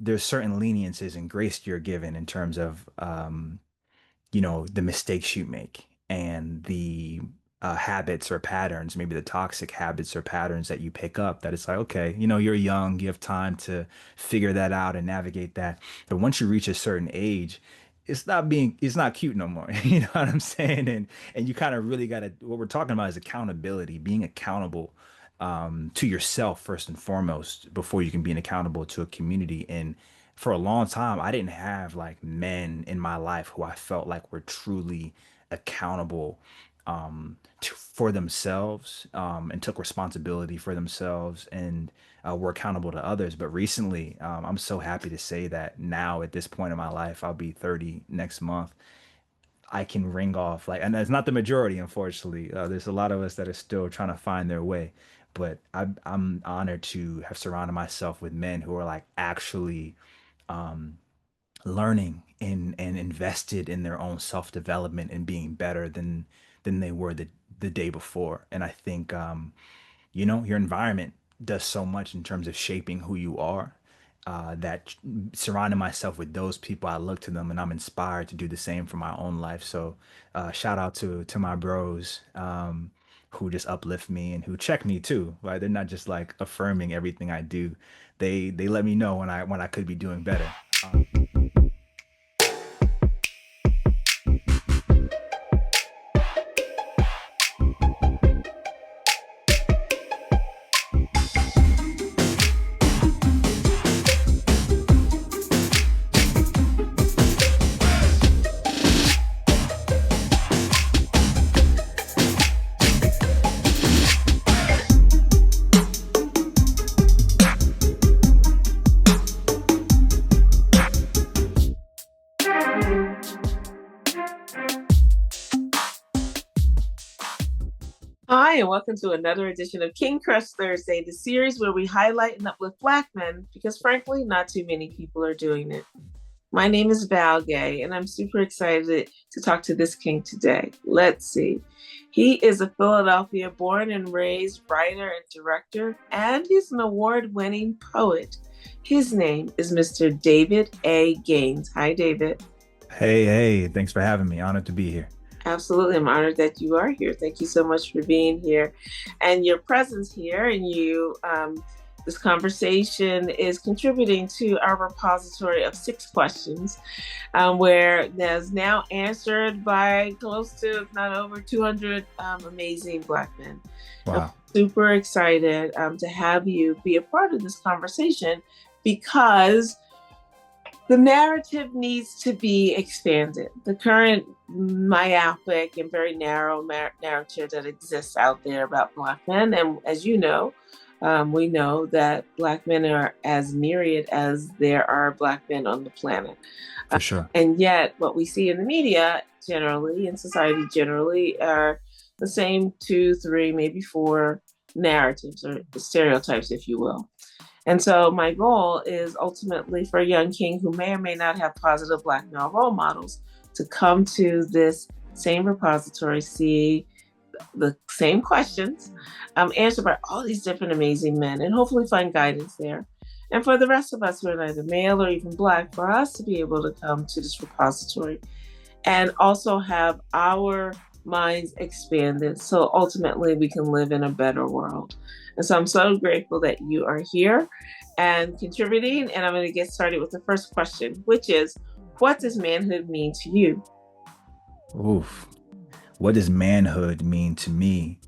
there's certain leniences and grace you're given in terms of the mistakes you make and the habits or patterns, maybe the toxic habits or patterns that you pick up, that it's like, okay, you're young, you have time to figure that out and navigate that. But once you reach a certain age, it's not cute no more. You know what I'm saying? And you kind of really got to, what we're talking about is accountability, being accountable to yourself first and foremost before you can be accountable to a community. And for a long time, I didn't have like men in my life who I felt like were truly accountable for themselves, and took responsibility for themselves, and were accountable to others. But recently, I'm so happy to say that now at this point in my life, I'll be 30 next month. I can ring off like, and that's not the majority, unfortunately. There's a lot of us that are still trying to find their way, but I'm honored to have surrounded myself with men who are like actually um, learning and invested in their own self-development and being better than they were the day before. And I think your environment does so much in terms of shaping who you are. That surrounding myself with those people, I look to them and I'm inspired to do the same for my own life. So, shout out to my bros, who just uplift me and who check me too. Right? They're not just like affirming everything I do. They let me know when I could be doing better. Um, Hi, and welcome to another edition of King Crush Thursday, the series where we highlight and uplift Black men because, frankly, not too many people are doing it. My name is Val Gay, and I'm super excited to talk to this king today. Let's see. He is a Philadelphia born and raised writer and director, and he's an award winning poet. His name is Mr. David A. Gaines. Hi, David. hey, thanks for having me. Honored to be here. Absolutely. I'm honored that you are here. Thank you so much for being here and your presence here. And this conversation is contributing to our repository of 6 questions, where there's now answered by close to, if not over 200 amazing Black men. I'm Wow. super excited to have you be a part of this conversation because the narrative needs to be expanded. The current myopic and very narrow narrative that exists out there about Black men, and as you know, we know that Black men are as myriad as there are Black men on the planet. For sure. And yet, what we see in the media generally, in society generally, are the same 2, 3, maybe 4 narratives or stereotypes, if you will. And so my goal is ultimately for a young king who may or may not have positive Black male role models to come to this same repository, see the same questions, answered by all these different amazing men, and hopefully find guidance there. And for the rest of us who are neither male or even Black, for us to be able to come to this repository and also have our minds expanded so ultimately we can live in a better world. And so I'm so grateful that you are here and contributing. And I'm going to get started with the first question, which is, what does manhood mean to you? Oof. What does manhood mean to me?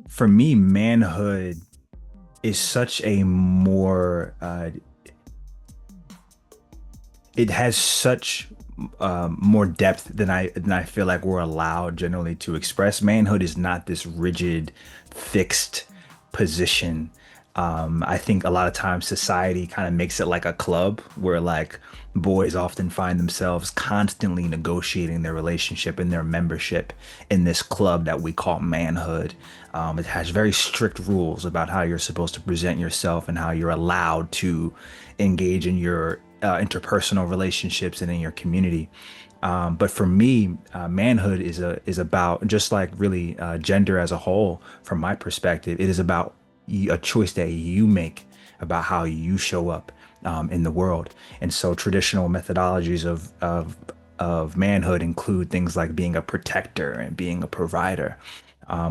For me, manhood is such a more, it has such more depth than I feel like we're allowed generally to express. Manhood is not this rigid, fixed position. I think a lot of times society kind of makes it like a club where like boys often find themselves constantly negotiating their relationship and their membership in this club that we call manhood. It has very strict rules about how you're supposed to present yourself and how you're allowed to engage in your interpersonal relationships and in your community. But for me, manhood is about just like really gender as a whole. From my perspective, it is about a choice that you make about how you show up in the world. And so traditional methodologies of manhood include things like being a protector and being a provider,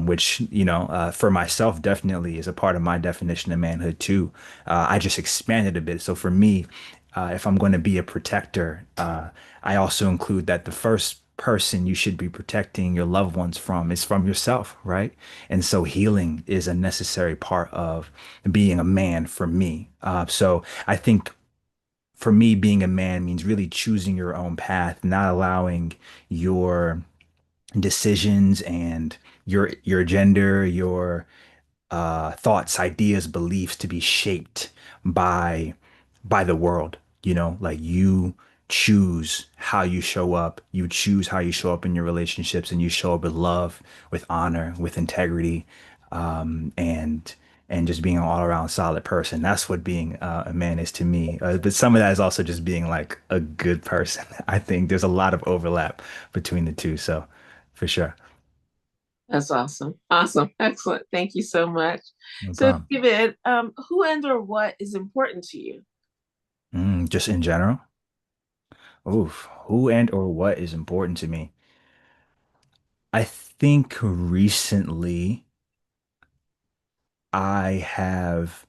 which, for myself definitely is a part of my definition of manhood too. I just expanded a bit. So for me, if I'm going to be a protector, I also include that the first person you should be protecting your loved ones from is from yourself, right? And so healing is a necessary part of being a man for me. So I think for me, being a man means really choosing your own path, not allowing your decisions and your gender, your thoughts, ideas, beliefs to be shaped by by the world. Like you choose how you show up. You choose how you show up in your relationships, and you show up with love, with honor, with integrity, and just being an all around solid person. That's what being a man is to me. But some of that is also just being like a good person. I think there's a lot of overlap between the two. So, for sure, That's awesome. Awesome. Excellent. Thank you so much. no So, problem. David, who and or what is important to you? Just in general. Oof, who and or what is important to me? I think recently I have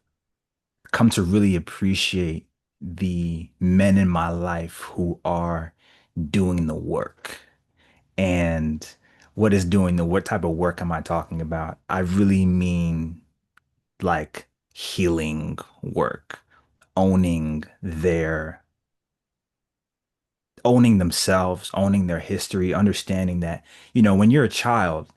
come to really appreciate the men in my life who are doing the work. And what is doing the what type of work am I talking about? I really mean like healing work, owning their owning themselves, owning their history, understanding that, when you're a child,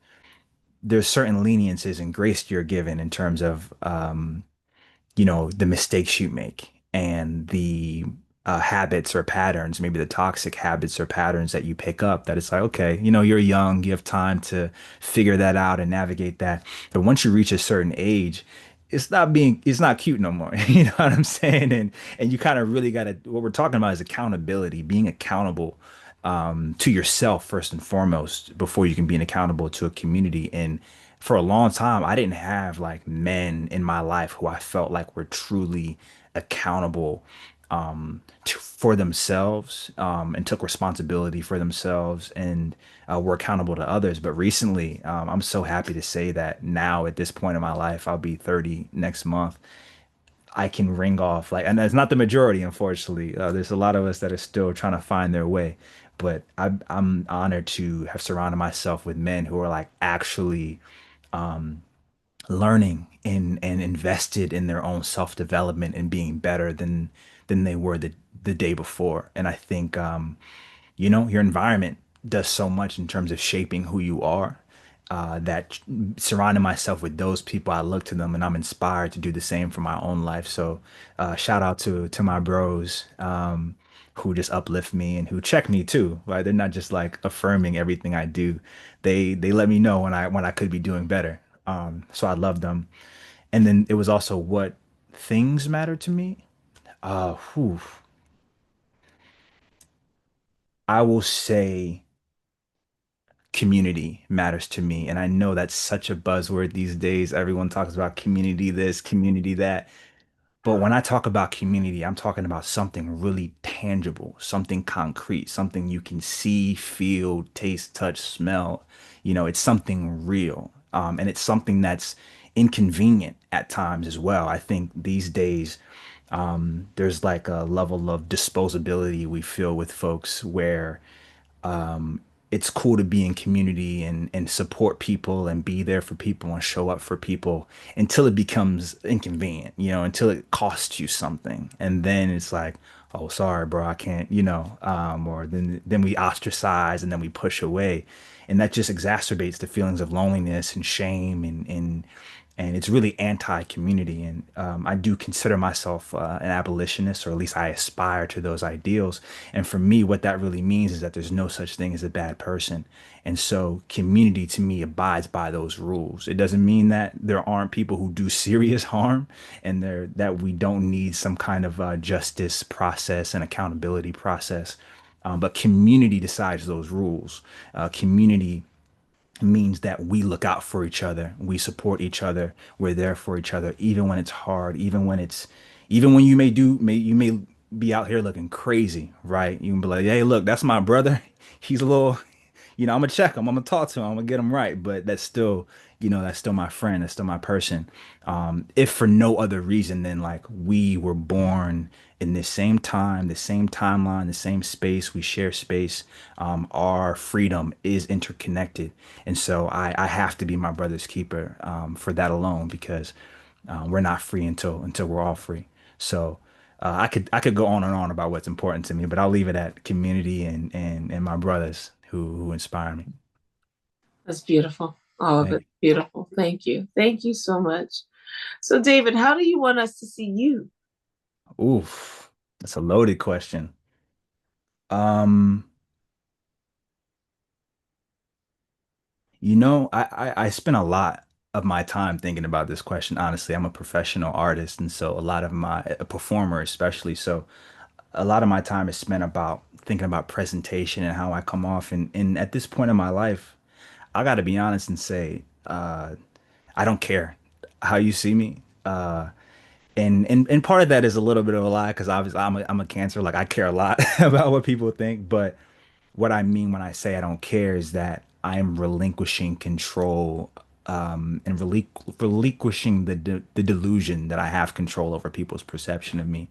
there's certain leniences and grace you're given in terms of the mistakes you make and the habits or patterns, maybe the toxic habits or patterns that you pick up, that it's like, okay, you're young, you have time to figure that out and navigate that. But once you reach a certain age, it's not cute no more. You know what I'm saying? And you kind of really got to, what we're talking about is accountability, being accountable to yourself first and foremost before you can be accountable to a community. And for a long time, I didn't have like men in my life who I felt like were truly accountable for themselves, and took responsibility for themselves, and were accountable to others. But recently, I'm so happy to say that now at this point in my life, I'll be 30 next month. I can ring off like, and it's not the majority, unfortunately. There's a lot of us that are still trying to find their way, but I'm honored to have surrounded myself with men who are like actually learning and invested in their own self-development and being better than they were the day before. And I think your environment does so much in terms of shaping who you are. That surrounding myself with those people, I look to them and I'm inspired to do the same for my own life. So, shout out to my bros, who just uplift me and who check me too. Right? They're not just like affirming everything I do. They let me know when I could be doing better. So I love them. And then it was also what things matter to me. Whew, I will say community matters to me. And I know that's such a buzzword these days. Everyone talks about community this, community that. But when I talk about community, I'm talking about something really tangible, something concrete, something you can see, feel, taste, touch, smell. It's something real. And it's something that's inconvenient at times as well. I think these days, there's like a level of disposability we feel with folks where it's cool to be in community and support people and be there for people and show up for people until it becomes inconvenient, until it costs you something. And then it's like, oh, sorry, bro, I can't, or then we ostracize and then we push away. And that just exacerbates the feelings of loneliness and shame and it's really anti-community. And I do consider myself an abolitionist, or at least I aspire to those ideals. And for me, what that really means is that there's no such thing as a bad person. And so community to me abides by those rules. It doesn't mean that there aren't people who do serious harm and that we don't need some kind of justice process and accountability process. But community decides those rules. Community means that we look out for each other, we support each other, we're there for each other, even when it's hard, even when it's Even when you may be out here looking crazy, right? You can be like, hey, look, that's my brother. He's a little, I'm gonna check him, I'm gonna talk to him, I'm gonna get him right. But that's still, that's still my friend, that's still my person. If for no other reason than like we were born in the same time, the same timeline, the same space, we share space. Our freedom is interconnected. And so I have to be my brother's keeper for that alone because we're not free until we're all free. So I could go on and on about what's important to me, but I'll leave it at community and my brothers who inspire me. That's beautiful. All of Thank it beautiful. Thank you. Thank you so much. So, David, how do you want us to see you? you. Oof, that's a loaded question. Um, I spend a lot of my time thinking about this question. Honestly, I'm a professional artist, and so a lot of my a performer especially. So a lot of my time is spent about thinking about presentation and how I come off. And at this point in my life, I got to be honest and say, I don't care how you see me. And part of that is a little bit of a lie because obviously I'm a Cancer. Like I care a lot about what people think, but what I mean when I say I don't care is that I'm relinquishing control and relinquishing the delusion that I have control over people's perception of me.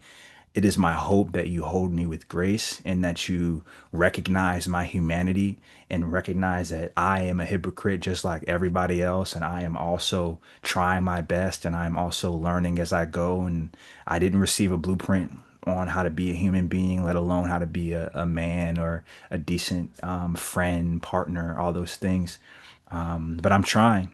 It is my hope that you hold me with grace and that you recognize my humanity and recognize that I am a hypocrite just like everybody else. And I am also trying my best and I'm also learning as I go. And I didn't receive a blueprint on how to be a human being, let alone how to be a man or a decent friend, partner, all those things. But I'm trying.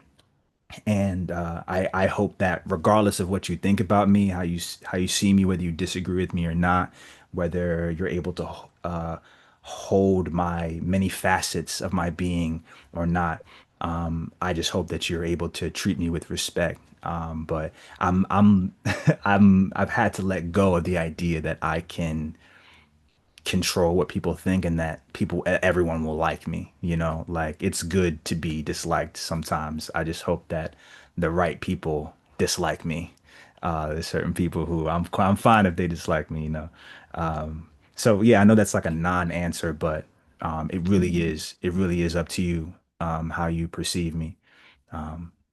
And I hope that regardless of what you think about me, how you see me, whether you disagree with me or not, whether you're able to hold my many facets of my being or not, I just hope that you're able to treat me with respect. But I'm I've had to let go of the idea that I can control what people think and that everyone will like me, like it's good to be disliked sometimes. I just hope that the right people dislike me. There's certain people who I'm fine if they dislike me, so yeah, I know that's like a non-answer, but it really is up to you how you perceive me.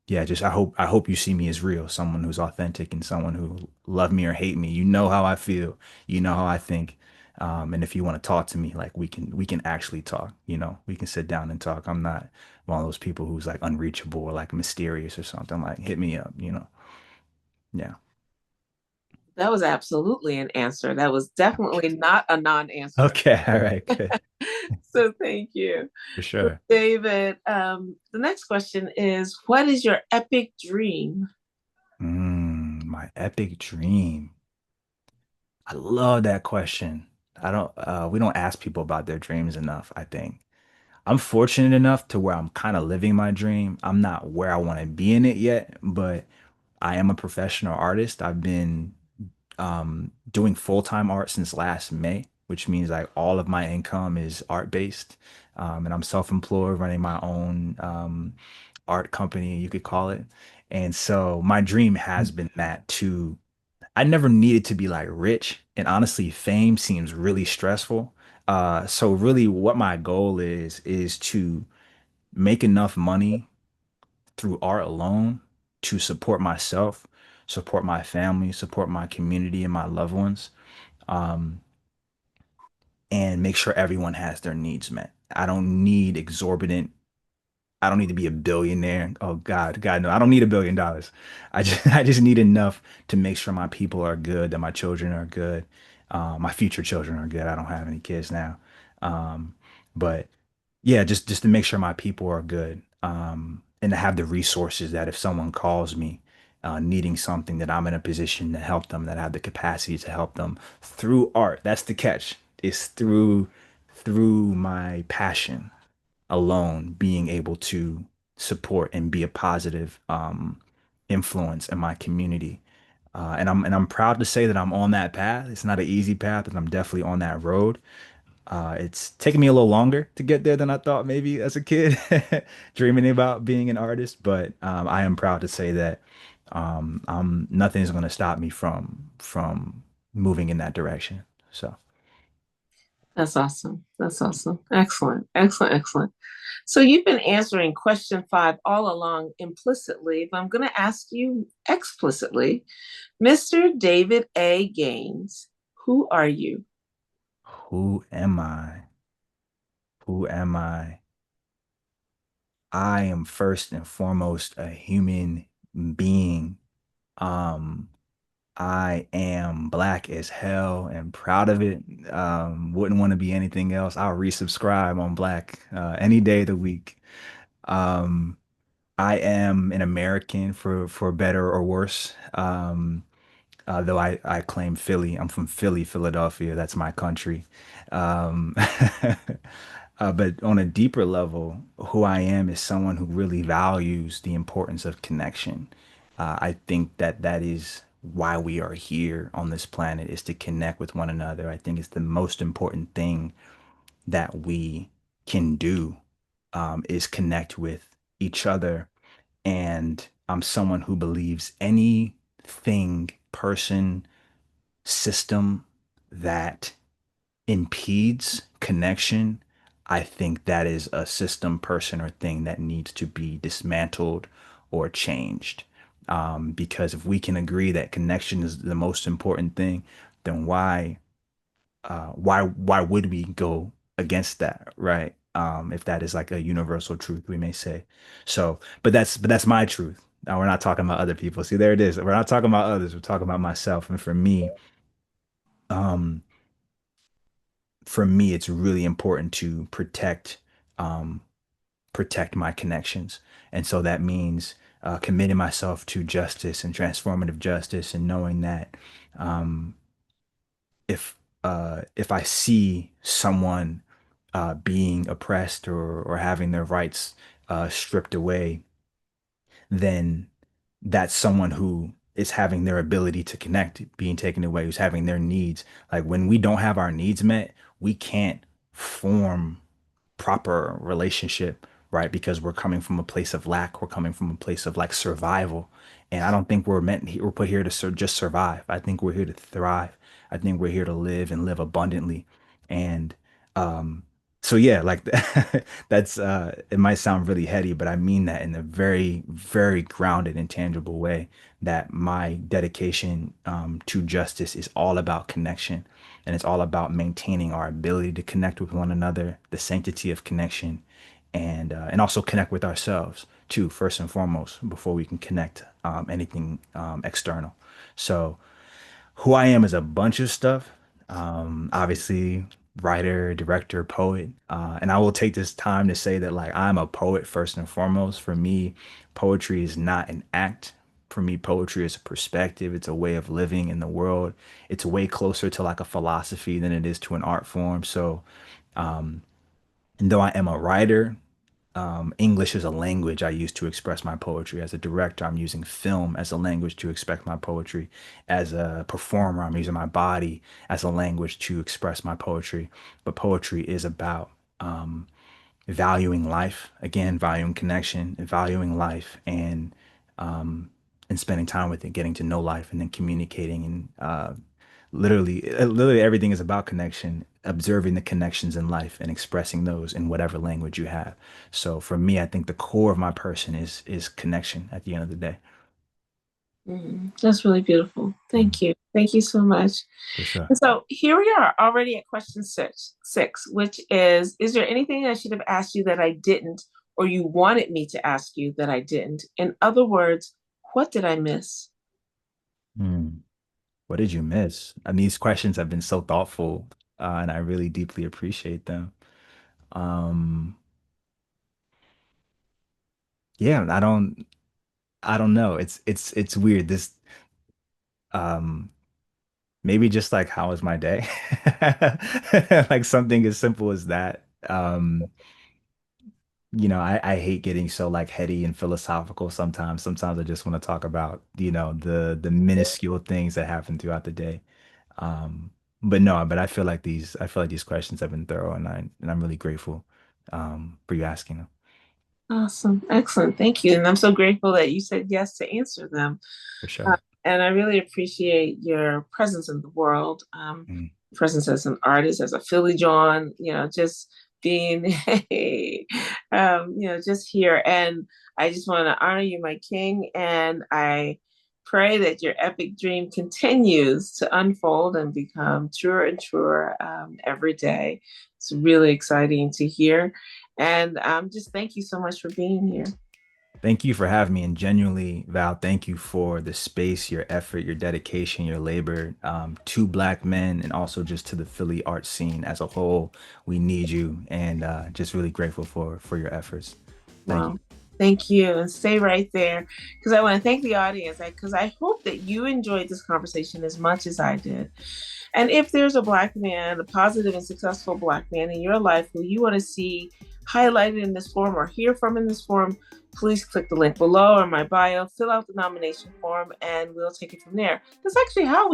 Yeah, just I hope you see me as real, someone who's authentic and someone who love me or hate me. You know how I feel, you know how I think. And if you want to talk to me, like we can actually talk, we can sit down and talk. I'm not one of those people who's like unreachable or like mysterious or something. Like hit me up. Yeah. That was absolutely an answer. That was definitely not a non answer. Okay. All right. Good. So, thank you. For So, sure. David, the next question is, what is your epic dream? My epic dream. I love that question. We don't ask people about their dreams enough, I think. I'm fortunate enough to where I'm kind of living my dream. I'm not where I want to be in it yet, but I am a professional artist. I've been doing full-time art since last May, which means like all of my income is art-based. And I'm self-employed, running my own art company, you could call it. And so my dream has been that to I never needed to be like rich, and honestly, fame seems really stressful. So really what my goal is to make enough money through art alone to support myself, support my family, support my community and my loved ones, um, and make sure everyone has their needs met. I don't need to be a billionaire. Oh God, no. I don't need $1 billion. I just need enough to make sure my people are good, that my children are good, my future children are good. I don't have any kids now, um, but yeah, just to make sure my people are good, and to have the resources that if someone calls me, needing something, that I'm in a position to help them, that I have the capacity to help them through art. That's the catch. It's through my passion alone being able to support and be a positive influence in my community. And I'm proud to say that I'm on that path. It's not an easy path, but I'm definitely on that road. It's taken me a little longer to get there than I thought maybe as a kid, dreaming about being an artist. But I am proud to say that Nothing's going to stop me from moving in that direction. So, That's awesome. That's awesome. Excellent. Excellent. Excellent. So you've been answering question five all along implicitly, but I'm going to ask you explicitly. Mr. David A. Gaines, who are you? who am I? Who am I? I am first and foremost a human being. Um, I am black as hell and proud of it. Wouldn't want to be anything else. I'll resubscribe on black any day of the week. Um, I am an American for better or worse. Though I claim Philly. I'm from Philly, Philadelphia. That's my country. Um, but on a deeper level, who I am is someone who really values the importance of connection. I think that that is why we are here on this planet is to connect with one another. I think it's the most important thing that we can do is connect with each other. And I'm someone who believes anything, person, system that impedes connection, I think that is a system, person, or thing that needs to be dismantled or changed. Because if we can agree that connection is the most important thing, then why would we go against that, right? If that is like a universal truth, we may say. So, but that's my truth. Now we're not talking about other people. See, there it is. We're not talking about others. We're talking about myself. And um, for me, it's really important to um, protect my connections. And so that means committing myself to justice and transformative justice, and knowing that um, if I see someone being oppressed or having their rights stripped away, then that's someone who is having their ability to connect being taken away, who's having their needs. Like when we don't have our needs met, we can't form proper relationship, right? Because we're coming from a place of lack, we're coming from a place of like survival. And I don't think we're put here to just survive. I think we're here to thrive. I think we're here to live and live abundantly. And um so yeah, like that's it might sound really heady, but I mean that in a very, very grounded and tangible way, that my dedication to justice is all about connection, and it's all about maintaining our ability to connect with one another, the sanctity of connection, and also connect with ourselves too, first and foremost, before we can connect anything external. So who I am is a bunch of stuff. Obviously, writer, director, poet. And I will take this time to say that, like, I'm a poet first and foremost. For me, poetry is not an act. For me, poetry is a perspective. It's a way of living in the world. It's way closer to like a philosophy than it is to an art form. So, and though I am a writer, English is a language I use to express my poetry. As a director, I'm using film as a language to express my poetry. As a performer, I'm using my body as a language to express my poetry. But poetry is about valuing life, again, valuing connection, and valuing life, um, and spending time with it, getting to know life, and then communicating. And literally everything is about connection, observing the connections in life and expressing those in whatever language you have. So for me, I think the core of my person is connection at the end of the day. That's really beautiful. Mhm. Thank you. Thank you so much. For sure. And so here we are already at question six, which is there anything I should have asked you that I didn't, or you wanted me to ask you that I didn't? In other words, what did I miss? Hmm. What did you miss? And these questions have been so thoughtful, and I really deeply appreciate them. Um, yeah, I don't know. It's weird. This um maybe just like how was my day? Like something as simple as that. I hate getting so like heady and philosophical sometimes. Sometimes I just want to talk about, the minuscule things that happen throughout the day. Um, but no, but I feel like these questions have been thorough, and I'm really grateful for you asking them. Awesome. Excellent. Thank you. And I'm so grateful that you said yes to answer them. For Uh, sure. and I really appreciate your presence in the world, Mm. presence as an artist, as a Philly John, just being, just here. And I just want to honor you, my king. And I pray that your epic dream continues to unfold and become truer and truer every day. It's really exciting to hear. And just thank you so much for being here. Thank you for having me. And genuinely, Val, thank you for the space, your effort, your dedication, your labor to Black men and also just to the Philly art scene as a whole. We need you and just really grateful for your efforts. Thank you. Well, thank you. And stay right there because I want to thank the audience because I hope that you enjoyed this conversation as much as I did. And if there's a Black man, a positive and successful Black man in your life who you want to see highlighted in this forum or hear from in this forum, please click the link below or my bio, fill out the nomination form, and we'll take it from there. That's actually how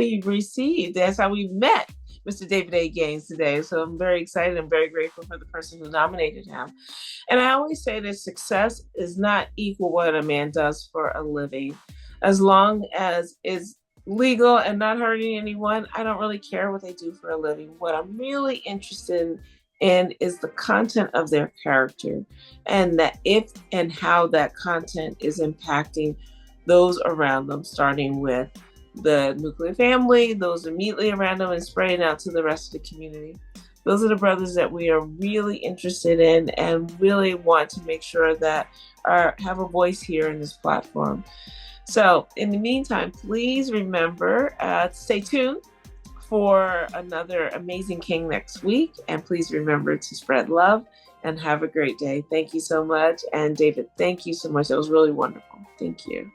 that's how we met Mr. David A. Gaines today. So I'm very excited and very grateful for the person who nominated him. And I always say that success is not equal what a man does for a living. As long as it's legal and not hurting anyone, I don't really care what they do for a living. What I'm really interested in is the content of their character and that if and how that content is impacting those around them, starting with the nuclear family, those immediately around them, and spreading out to the rest of the community. Those are the brothers that we are really interested in and really want to make sure that have a voice here in this platform. So in the meantime, please remember to stay tuned for another amazing King next week. And please remember to spread love and have a great day. Thank you so much. And David, thank you so much. That was really wonderful. Thank you.